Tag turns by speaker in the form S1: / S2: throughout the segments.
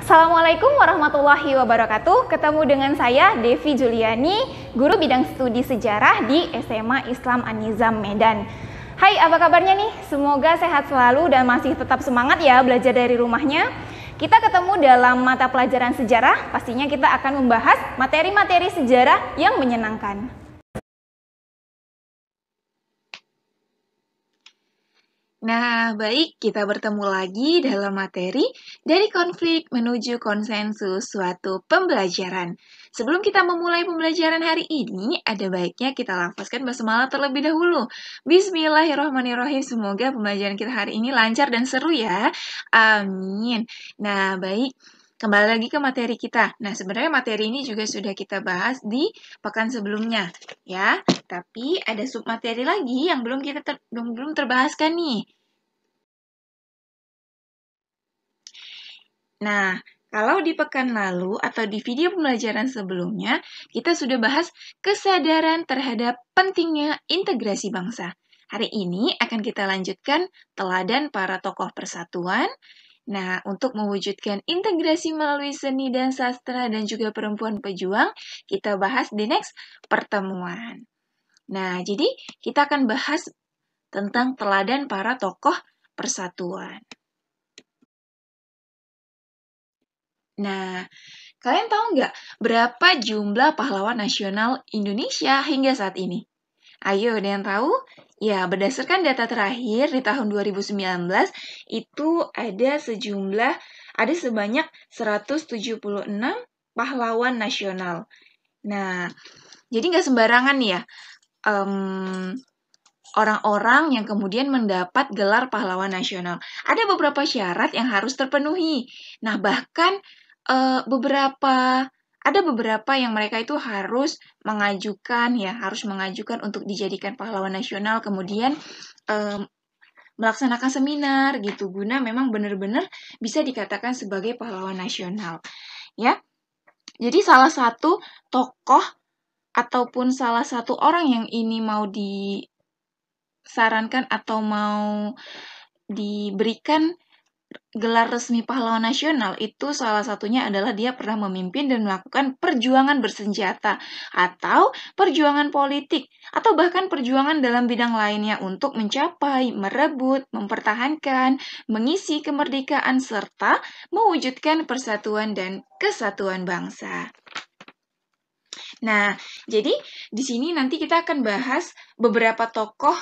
S1: Assalamualaikum warahmatullahi wabarakatuh. Ketemu dengan saya Devi Juliani, guru bidang studi sejarah di SMA Islam An-Nizam Medan. Hai, apa kabarnya nih? Semoga sehat selalu dan masih tetap semangat ya belajar dari rumahnya. Kita ketemu dalam mata pelajaran sejarah, pastinya kita akan membahas materi-materi sejarah yang menyenangkan.
S2: Nah, baik, kita bertemu lagi dalam materi dari konflik menuju konsensus suatu pembelajaran. Sebelum kita memulai pembelajaran hari ini, ada baiknya kita lafazkan basmalah terlebih dahulu. Bismillahirrahmanirrahim. Semoga pembelajaran kita hari ini lancar dan seru ya. Amin. Nah, baik. Kembali lagi ke materi kita. Nah, sebenarnya materi ini juga sudah kita bahas di pekan sebelumnya, ya. Tapi ada submateri lagi yang belum terbahaskan nih. Nah, kalau di pekan lalu atau di video pembelajaran sebelumnya, kita sudah bahas kesadaran terhadap pentingnya integrasi bangsa. Hari ini akan kita lanjutkan teladan para tokoh persatuan. Nah, untuk mewujudkan integrasi melalui seni dan sastra dan juga perempuan pejuang, kita bahas di next pertemuan. Nah, jadi kita akan bahas tentang teladan para tokoh persatuan. Nah, kalian tahu nggak berapa jumlah pahlawan nasional Indonesia hingga saat ini? Ayo, ada yang tahu? Ya, berdasarkan data terakhir di tahun 2019, itu ada sebanyak 176 pahlawan nasional. Nah, jadi nggak sembarangan ya, orang-orang yang kemudian mendapat gelar pahlawan nasional. Ada beberapa syarat yang harus terpenuhi. Nah, bahkan ada beberapa yang mereka itu harus mengajukan untuk dijadikan pahlawan nasional, kemudian melaksanakan seminar gitu, guna memang benar-benar bisa dikatakan sebagai pahlawan nasional. Ya, jadi salah satu tokoh ataupun salah satu orang yang ini mau disarankan atau mau diberikan gelar resmi pahlawan nasional itu salah satunya adalah dia pernah memimpin dan melakukan perjuangan bersenjata atau perjuangan politik atau bahkan perjuangan dalam bidang lainnya untuk mencapai, merebut, mempertahankan, mengisi kemerdekaan serta mewujudkan persatuan dan kesatuan bangsa. Nah, jadi di sini nanti kita akan bahas beberapa tokoh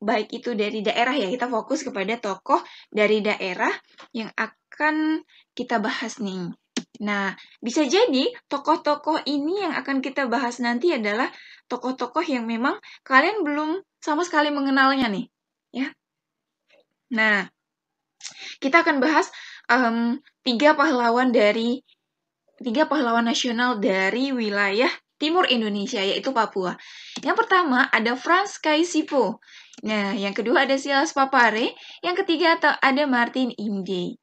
S2: baik itu dari daerah ya, kita fokus kepada tokoh dari daerah yang akan kita bahas nih. Nah, bisa jadi tokoh-tokoh ini yang akan kita bahas nanti adalah tokoh-tokoh yang memang kalian belum sama sekali mengenalnya nih, ya. Nah, kita akan bahas tiga pahlawan nasional dari wilayah timur Indonesia, yaitu Papua. Yang pertama ada Frans Kaisipo. Nah, yang kedua ada Silas Papare. Yang ketiga ada Martin Inde.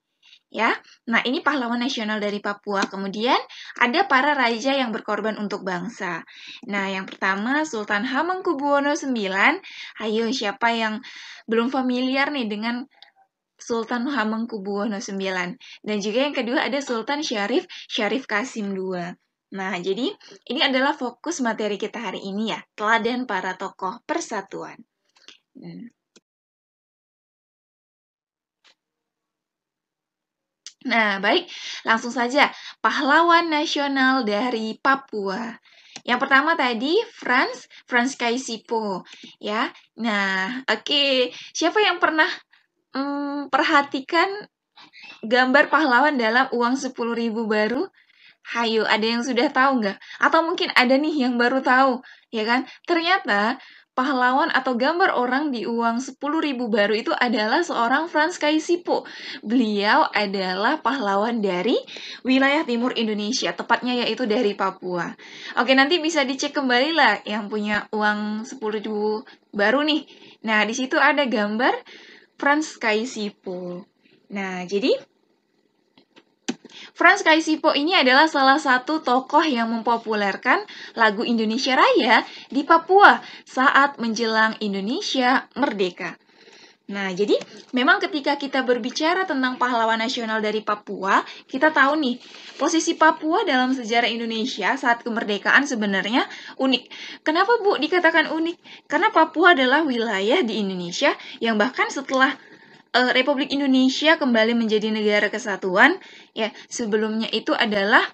S2: Ya, nah ini pahlawan nasional dari Papua. Kemudian ada para raja yang berkorban untuk bangsa. Nah, yang pertama Sultan Hamengkubuwono IX. Ayo, siapa yang belum familiar nih dengan Sultan Hamengkubuwono IX? Dan juga yang kedua ada Sultan Syarif Qasim II. Nah, jadi ini adalah fokus materi kita hari ini ya, teladan para tokoh persatuan. Nah, baik, langsung saja. Pahlawan nasional dari Papua. Yang pertama tadi Frans Kaisipo, ya. Nah, oke. Siapa yang pernah perhatikan gambar pahlawan dalam uang 10.000 baru? Hayo, ada yang sudah tahu nggak? Atau mungkin ada nih yang baru tahu, ya kan? Ternyata pahlawan atau gambar orang di uang 10.000 baru itu adalah seorang Frans Kaisipo. Beliau adalah pahlawan dari wilayah timur Indonesia, tepatnya yaitu dari Papua. Oke, nanti bisa dicek kembali lah yang punya uang 10.000 baru nih. Nah, di situ ada gambar Frans Kaisipo. Nah, jadi Frans Kaisipo ini adalah salah satu tokoh yang mempopulerkan lagu Indonesia Raya di Papua saat menjelang Indonesia merdeka. Nah, jadi memang ketika kita berbicara tentang pahlawan nasional dari Papua, kita tahu nih, posisi Papua dalam sejarah Indonesia saat kemerdekaan sebenarnya unik. Kenapa, Bu, dikatakan unik? Karena Papua adalah wilayah di Indonesia yang bahkan setelah Republik Indonesia kembali menjadi negara kesatuan, ya, sebelumnya itu adalah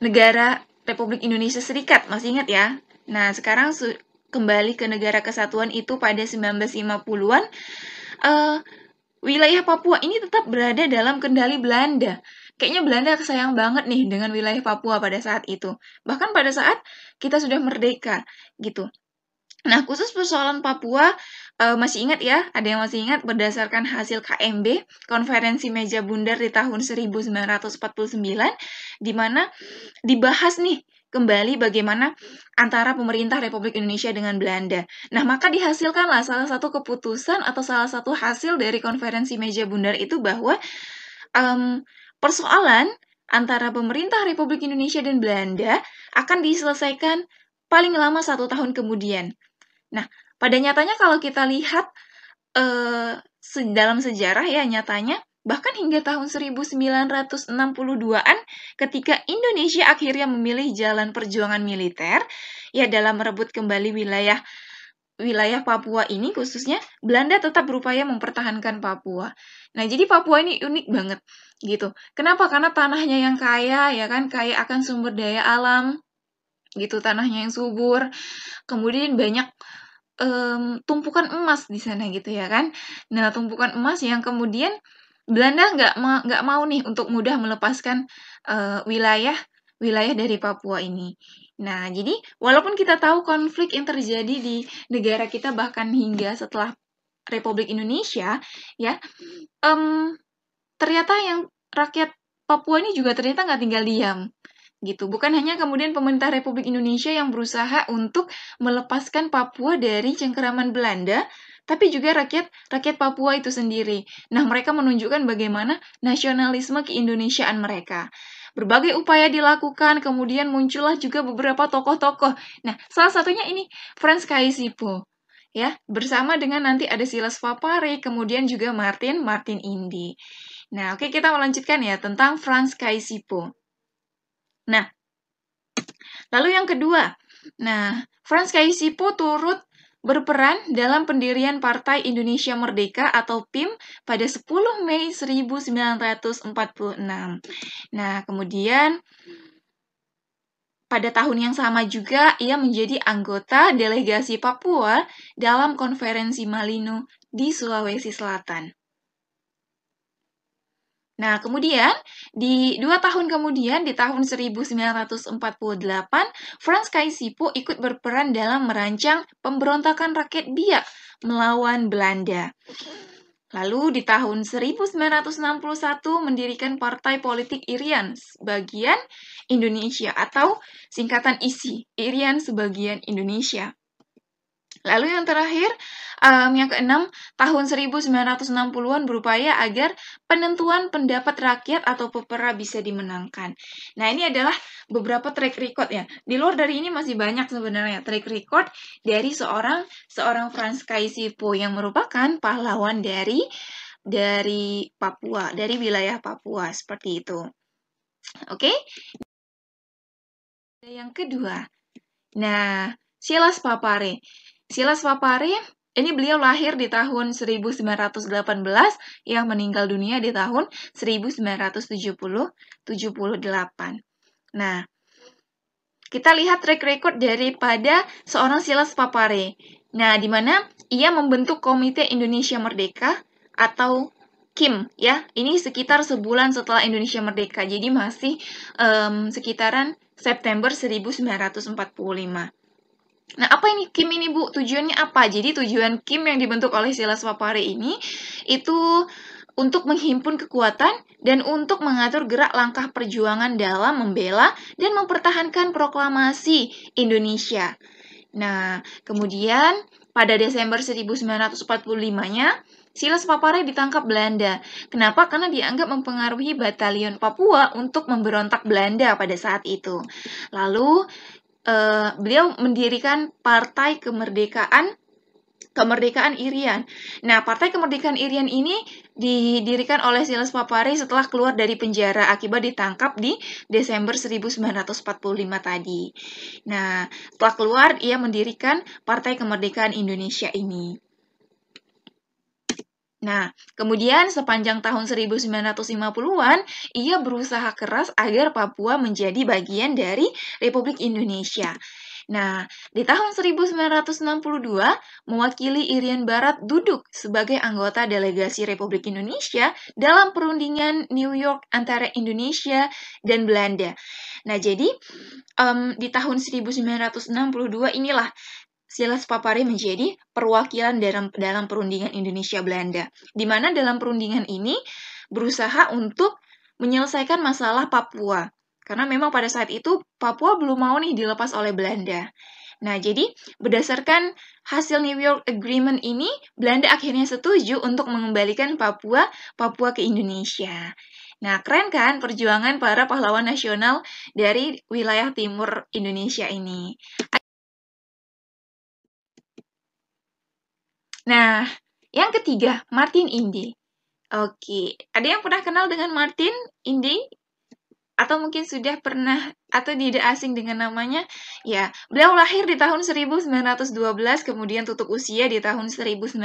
S2: negara Republik Indonesia Serikat, masih ingat ya? Nah, sekarang kembali ke negara kesatuan itu pada 1950-an, wilayah Papua ini tetap berada dalam kendali Belanda. Kayaknya Belanda sayang banget nih dengan wilayah Papua pada saat itu. Bahkan pada saat kita sudah merdeka, gitu. Nah, khusus persoalan Papua, masih ingat ya? Ada yang masih ingat berdasarkan hasil KMB, Konferensi Meja Bundar di tahun 1949, di mana dibahas nih kembali bagaimana antara pemerintah Republik Indonesia dengan Belanda. Nah, maka dihasilkanlah salah satu keputusan atau salah satu hasil dari Konferensi Meja Bundar itu bahwa persoalan antara pemerintah Republik Indonesia dan Belanda akan diselesaikan paling lama 1 tahun kemudian. Nah, pada nyatanya kalau kita lihat dalam sejarah ya nyatanya, bahkan hingga tahun 1962-an ketika Indonesia akhirnya memilih jalan perjuangan militer, ya dalam merebut kembali wilayah Papua ini khususnya, Belanda tetap berupaya mempertahankan Papua. Nah, jadi Papua ini unik banget gitu. Kenapa? Karena tanahnya yang kaya, ya kan, kaya akan sumber daya alam, gitu, tanahnya yang subur, kemudian banyak tumpukan emas di sana gitu ya kan. Nah, tumpukan emas yang kemudian Belanda nggak mau nih untuk mudah melepaskan wilayah dari Papua ini. Nah, jadi walaupun kita tahu konflik yang terjadi di negara kita bahkan hingga setelah Republik Indonesia, ya, ternyata yang rakyat Papua ini juga ternyata nggak tinggal diam gitu. Bukan hanya kemudian pemerintah Republik Indonesia yang berusaha untuk melepaskan Papua dari cengkeraman Belanda, tapi juga rakyat Papua itu sendiri. Nah, mereka menunjukkan bagaimana nasionalisme keindonesiaan mereka. Berbagai upaya dilakukan, kemudian muncullah juga beberapa tokoh-tokoh. Nah, salah satunya ini Frans Kaisipo, ya, bersama dengan nanti ada Silas Papare, kemudian juga Martin Indi. Nah, oke, kita melanjutkan ya tentang Frans Kaisipo. Nah, lalu yang kedua, Frans Kaisipo turut berperan dalam pendirian Partai Indonesia Merdeka atau PIM pada 10 Mei 1946. Nah, kemudian pada tahun yang sama juga ia menjadi anggota delegasi Papua dalam Konferensi Malino di Sulawesi Selatan. Nah, kemudian di 2 tahun kemudian, di tahun 1948, Frans Kaisipo ikut berperan dalam merancang pemberontakan rakyat Biak melawan Belanda. Lalu di tahun 1961 mendirikan Partai Politik Irian Sebagian Indonesia atau singkatan ISI, Irian Sebagian Indonesia. Lalu yang terakhir, yang keenam, tahun 1960-an berupaya agar penentuan pendapat rakyat atau PEPRA bisa dimenangkan. Nah, ini adalah beberapa track record ya. Di luar dari ini masih banyak sebenarnya track record dari seorang Frans Kaisipo yang merupakan pahlawan dari Papua, dari wilayah Papua, seperti itu. Oke? Yang kedua, nah, Silas Papare. Silas Papare, ini beliau lahir di tahun 1918, yang meninggal dunia di tahun 1978. Nah, kita lihat track record daripada seorang Silas Papare. Nah, di mana ia membentuk Komite Indonesia Merdeka atau KIM, ya. Ini sekitar sebulan setelah Indonesia merdeka, jadi masih sekitaran September 1945. Nah, apa ini KIM ini, Bu? Tujuannya apa? Jadi tujuan KIM yang dibentuk oleh Silas Papare ini itu untuk menghimpun kekuatan dan untuk mengatur gerak langkah perjuangan dalam membela dan mempertahankan proklamasi Indonesia. Nah, kemudian pada Desember 1945-nya, Silas Papare ditangkap Belanda. Kenapa? Karena dianggap mempengaruhi batalion Papua untuk memberontak Belanda pada saat itu. Lalu, beliau mendirikan Partai Kemerdekaan Kemerdekaan Irian. Nah, Partai Kemerdekaan Irian ini didirikan oleh Silas Papare setelah keluar dari penjara akibat ditangkap di Desember 1945 tadi. Nah, setelah keluar, ia mendirikan Partai Kemerdekaan Indonesia ini. Nah, kemudian sepanjang tahun 1950-an, ia berusaha keras agar Papua menjadi bagian dari Republik Indonesia. Nah, di tahun 1962, mewakili Irian Barat duduk sebagai anggota delegasi Republik Indonesia dalam perundingan New York antara Indonesia dan Belanda. Nah, jadi di tahun 1962 inilah Silas Papare menjadi perwakilan dalam perundingan Indonesia-Belanda, di mana dalam perundingan ini berusaha untuk menyelesaikan masalah Papua. Karena memang pada saat itu Papua belum mau nih dilepas oleh Belanda. Nah, jadi berdasarkan hasil New York Agreement ini, Belanda akhirnya setuju untuk mengembalikan Papua ke Indonesia. Nah, keren kan perjuangan para pahlawan nasional dari wilayah timur Indonesia ini. Nah, yang ketiga, Martin Indy. Oke, ada yang pernah kenal dengan Martin Indy? Atau mungkin sudah pernah atau tidak asing dengan namanya? Ya, beliau lahir di tahun 1912, kemudian tutup usia di tahun 1986.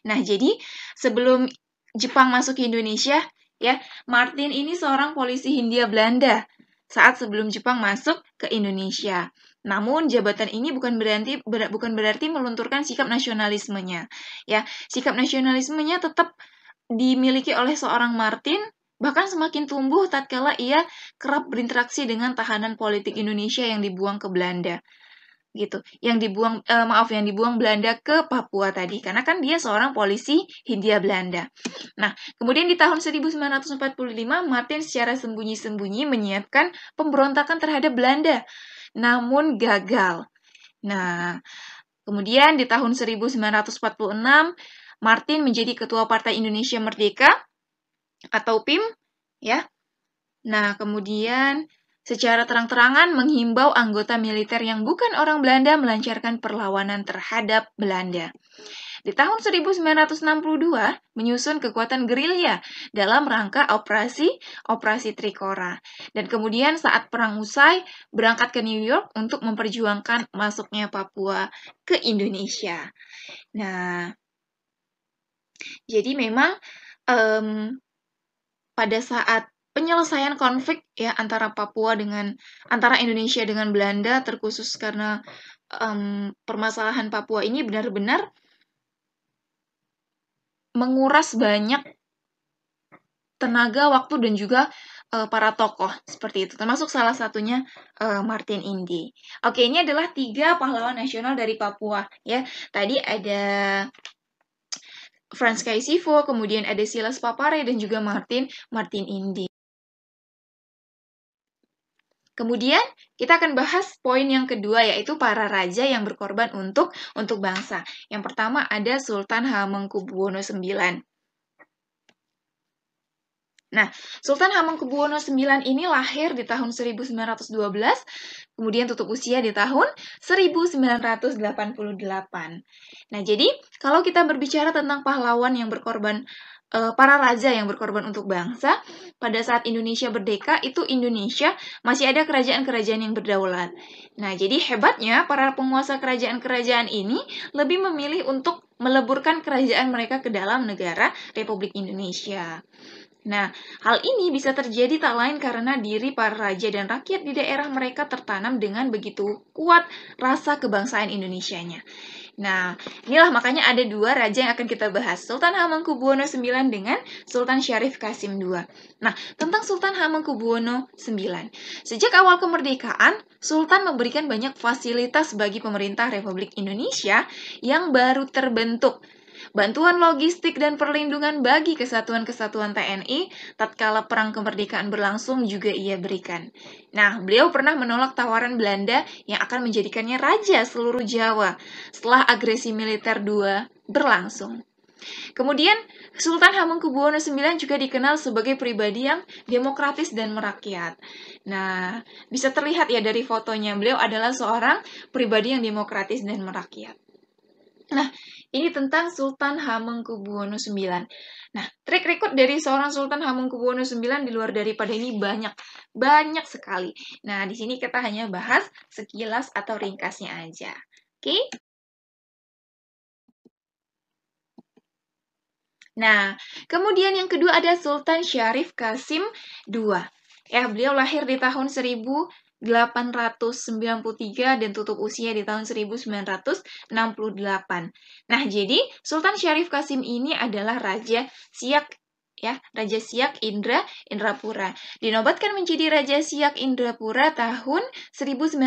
S2: Nah, jadi sebelum Jepang masuk ke Indonesia, ya, Martin ini seorang polisi Hindia Belanda saat sebelum Jepang masuk ke Indonesia. Namun jabatan ini bukan berarti melunturkan sikap nasionalismenya. Ya, sikap nasionalismenya tetap dimiliki oleh seorang Martin, bahkan semakin tumbuh tatkala ia kerap berinteraksi dengan tahanan politik Indonesia yang dibuang ke Belanda. Gitu. Yang dibuang Belanda ke Papua tadi, karena kan dia seorang polisi Hindia Belanda. Nah, kemudian di tahun 1945 Martin secara sembunyi-sembunyi menyiapkan pemberontakan terhadap Belanda, namun gagal. Nah, kemudian di tahun 1946 Martin menjadi ketua Partai Indonesia Merdeka atau PIM, ya. Nah, kemudian secara terang-terangan menghimbau anggota militer yang bukan orang Belanda melancarkan perlawanan terhadap Belanda. Di tahun 1962, menyusun kekuatan gerilya dalam rangka Operasi Trikora. Dan kemudian saat perang usai, berangkat ke New York untuk memperjuangkan masuknya Papua ke Indonesia. Nah, jadi memang pada saat penyelesaian konflik ya antara Indonesia dengan Belanda, terkhusus karena permasalahan Papua ini benar-benar menguras banyak tenaga, waktu, dan juga para tokoh seperti itu, termasuk salah satunya Martin Indy. Oke, ini adalah 3 pahlawan nasional dari Papua ya. Tadi ada Frans Kaisivo, kemudian ada Silas Papare, dan juga Martin Indy. Kemudian kita akan bahas poin yang kedua, yaitu para raja yang berkorban untuk bangsa. Yang pertama ada Sultan Hamengkubuwono IX. Nah, Sultan Hamengkubuwono IX ini lahir di tahun 1912, kemudian tutup usia di tahun 1988. Nah, jadi kalau kita berbicara tentang pahlawan yang berkorban, para raja yang berkorban untuk bangsa, pada saat Indonesia merdeka, itu Indonesia masih ada kerajaan-kerajaan yang berdaulat. Nah, jadi hebatnya para penguasa kerajaan-kerajaan ini lebih memilih untuk meleburkan kerajaan mereka ke dalam negara Republik Indonesia. Nah, hal ini bisa terjadi tak lain karena diri para raja dan rakyat di daerah mereka tertanam dengan begitu kuat rasa kebangsaan Indonesianya. Nah, inilah makanya ada 2 raja yang akan kita bahas, Sultan Hamengkubuwono IX dengan Sultan Syarif Qasim II. Nah, tentang Sultan Hamengkubuwono IX. Sejak awal kemerdekaan, Sultan memberikan banyak fasilitas bagi pemerintah Republik Indonesia yang baru terbentuk. Bantuan logistik dan perlindungan bagi kesatuan-kesatuan TNI tatkala perang kemerdekaan berlangsung juga ia berikan. Nah, beliau pernah menolak tawaran Belanda yang akan menjadikannya raja seluruh Jawa setelah agresi militer II berlangsung. Kemudian, Sultan Hamengkubuwono IX juga dikenal sebagai pribadi yang demokratis dan merakyat. Nah, bisa terlihat ya dari fotonya, beliau adalah seorang pribadi yang demokratis dan merakyat. Nah, ini tentang Sultan Hamengkubuwono IX. Nah, track record dari seorang Sultan Hamengkubuwono IX di luar daripada ini banyak sekali. Nah, di sini kita hanya bahas sekilas atau ringkasnya aja. Oke? Nah, kemudian yang kedua ada Sultan Syarif Qasim II. Ya, beliau lahir di tahun 1893 dan tutup usia di tahun 1968. Nah, jadi Sultan Syarif Qasim ini adalah Raja Siak, ya, Raja Siak Indrapura. Dinobatkan menjadi Raja Siak Indrapura tahun 1915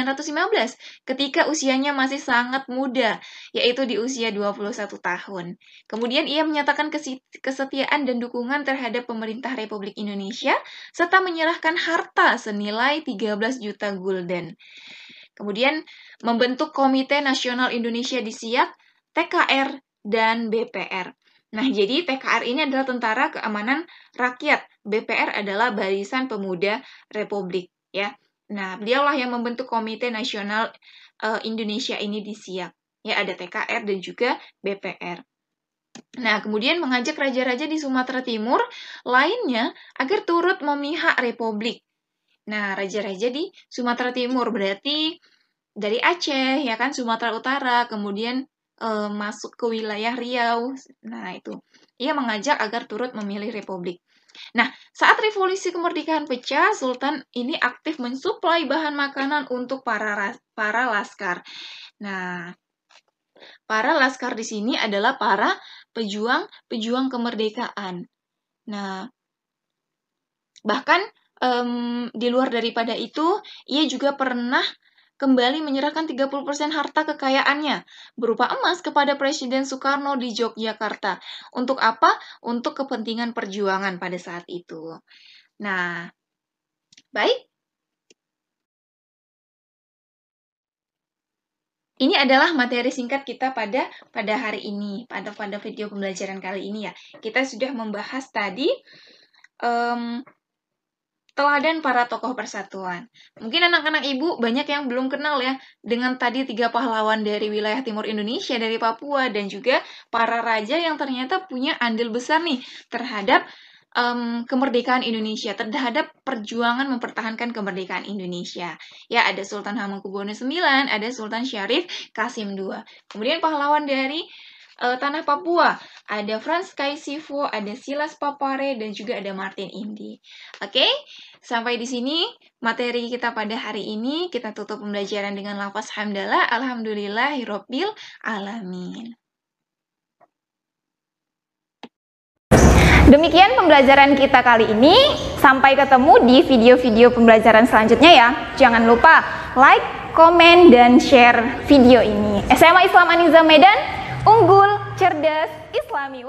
S2: ketika usianya masih sangat muda, yaitu di usia 21 tahun. Kemudian ia menyatakan kesetiaan dan dukungan terhadap pemerintah Republik Indonesia serta menyerahkan harta senilai 13 juta gulden. Kemudian membentuk Komite Nasional Indonesia di Siak, TKR, dan BPR. Nah, jadi TKR ini adalah Tentara Keamanan Rakyat, BPR adalah Barisan Pemuda Republik, ya. Nah, beliaulah yang membentuk Komite Nasional Indonesia ini di Siak. Ya, ada TKR dan juga BPR. Nah, kemudian mengajak raja-raja di Sumatera Timur lainnya agar turut memihak Republik. Nah, raja-raja di Sumatera Timur berarti dari Aceh, ya kan, Sumatera Utara, kemudian masuk ke wilayah Riau. Nah, itu. Ia mengajak agar turut memilih Republik. Nah, saat revolusi kemerdekaan pecah, Sultan ini aktif mensuplai bahan makanan untuk para laskar. Nah, para laskar di sini adalah para pejuang kemerdekaan. Nah, bahkan di luar daripada itu, ia juga pernah kembali menyerahkan 30% harta kekayaannya berupa emas kepada Presiden Soekarno di Yogyakarta. Untuk apa? Untuk kepentingan perjuangan pada saat itu. Nah, baik. Ini adalah materi singkat kita pada hari ini, pada video pembelajaran kali ini ya. Kita sudah membahas tadi teladan para tokoh persatuan. Mungkin anak-anak ibu banyak yang belum kenal ya dengan tadi 3 pahlawan dari wilayah timur Indonesia, dari Papua, dan juga para raja yang ternyata punya andil besar nih terhadap kemerdekaan Indonesia, terhadap perjuangan mempertahankan kemerdekaan Indonesia. Ya, ada Sultan Hamengkubuwono IX, ada Sultan Syarif Qasim II. Kemudian pahlawan dari tanah Papua, ada Frans Kaisivo, ada Silas Papare, dan juga ada Martin Indi. Oke, sampai di sini materi kita pada hari ini. Kita tutup pembelajaran dengan lafaz hamdalah, alhamdulillahirabbil alamin.
S1: Demikian pembelajaran kita kali ini. Sampai ketemu di video-video pembelajaran selanjutnya ya. Jangan lupa like, komen, dan share video ini. SMA Islam Anizam Medan, unggul, cerdas, Islami.